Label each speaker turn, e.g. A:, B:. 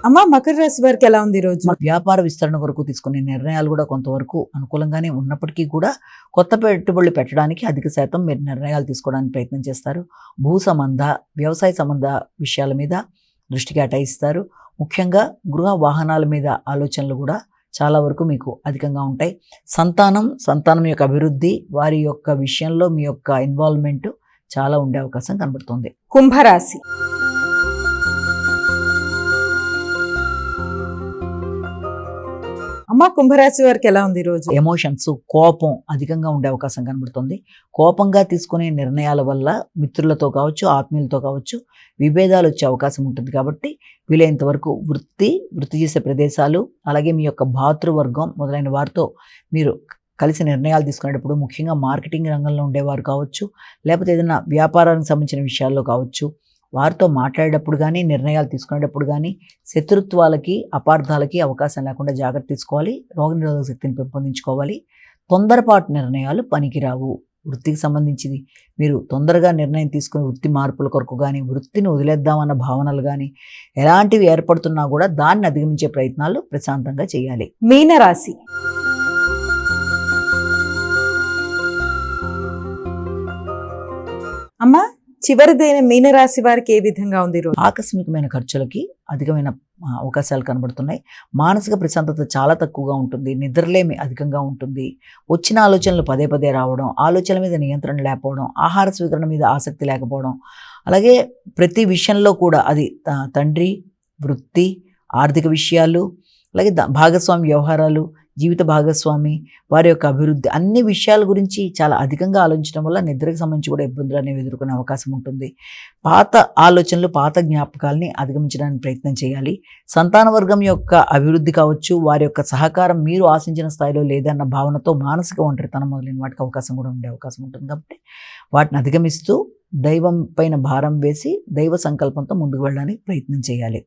A: అమ్మా మకర రాశి వారికి ఎలా ఉంది ఈ రోజు?
B: వ్యాపార విస్తరణ కొరకు తీసుకునే నిర్ణయాలు కూడా కొంతవరకు అనుకూలంగానే ఉన్నప్పటికీ కూడా కొత్త పెట్టుబడులు పెట్టడానికి అధిక శాతం మీరు నిర్ణయాలు తీసుకోవడానికి ప్రయత్నం చేస్తారు. భూ సంబంధ వ్యవసాయ సంబంధ విషయాల మీద దృష్టి కేటాయిస్తారు. ముఖ్యంగా గృహ వాహనాల మీద ఆలోచనలు కూడా చాలా వరకు మీకు అధికంగా ఉంటాయి. సంతానం యొక్క అభివృద్ధి, వారి యొక్క విషయంలో మీ యొక్క ఇన్వాల్వ్మెంట్ చాలా ఉండే అవకాశం కనబడుతుంది.
A: కుంభరాశి. అమ్మా కుంభరాశి వారికి ఎలా ఉంది ఈ రోజు?
B: ఎమోషన్స్, కోపం అధికంగా ఉండే అవకాశం కనబడుతుంది. కోపంగా తీసుకునే నిర్ణయాల వల్ల మిత్రులతో కావచ్చు, ఆత్మీయులతో కావచ్చు విభేదాలు వచ్చే అవకాశం ఉంటుంది. కాబట్టి వీలైనంత వరకు వృత్తి చేసే ప్రదేశాలు, అలాగే మీ యొక్క భాతృవర్గం మొదలైన వారితో మీరు కలిసి నిర్ణయాలు తీసుకునేటప్పుడు, ముఖ్యంగా మార్కెటింగ్ రంగంలో ఉండేవారు కావచ్చు, లేకపోతే ఏదైనా వ్యాపారానికి సంబంధించిన విషయాల్లో కావచ్చు, వారితో మాట్లాడేటప్పుడు కానీ, నిర్ణయాలు తీసుకునేటప్పుడు కానీ శత్రుత్వాలకి, అపార్థాలకి అవకాశం లేకుండా జాగ్రత్త తీసుకోవాలి. రోగనిరోధక శక్తిని పెంపొందించుకోవాలి. తొందరపాటు నిర్ణయాలు పనికిరావు. వృత్తికి సంబంధించింది మీరు తొందరగా నిర్ణయం తీసుకుని వృత్తి మార్పుల కొరకు కానీ, వృత్తిని వదిలేద్దామన్న భావనలు కానీ ఎలాంటివి ఏర్పడుతున్నా కూడా దాన్ని అధిగమించే ప్రయత్నాలు ప్రశాంతంగా చేయాలి.
A: మీనరాశి. అమ్మా చివరిదైన మీనరాశి వారికి ఏ విధంగా ఉంది ఈ రోజు?
B: ఆకస్మికమైన ఖర్చులకి అధికమైన అవకాశాలు కనబడుతున్నాయి. మానసిక ప్రశాంతత చాలా తక్కువగా ఉంటుంది. నిద్రలేమి అధికంగా ఉంటుంది. వచ్చిన ఆలోచనలు పదే పదే రావడం, ఆలోచనల మీద నియంత్రణ లేకపోవడం, ఆహార స్వీకరణ మీద ఆసక్తి లేకపోవడం, అలాగే ప్రతి విషయంలో కూడా అది తండ్రి, వృత్తి, ఆర్థిక విషయాలు, అలాగే భాగస్వామి వ్యవహారాలు, జీవిత భాగస్వామి, వారి యొక్క అభివృద్ధి, అన్ని విషయాల గురించి చాలా అధికంగా ఆలోచించడం వల్ల నిద్రకు సంబంధించి కూడా ఇబ్బందులు అనేవి ఎదుర్కొనే అవకాశం ఉంటుంది. పాత ఆలోచనలు, పాత జ్ఞాపకాలని అధిగమించడానికి ప్రయత్నం చేయాలి. సంతాన వర్గం యొక్క అభివృద్ధి కావచ్చు, వారి యొక్క సహకారం మీరు ఆశించిన స్థాయిలో లేదన్న భావనతో మానసిక ఒంటరితనం మొదలైన వాటికి అవకాశం కూడా ఉండే అవకాశం ఉంటుంది. కాబట్టి వాటిని అధిగమిస్తూ దైవం పైన భారం వేసి దైవ సంకల్పంతో ముందుకు వెళ్ళడానికి ప్రయత్నం చేయాలి.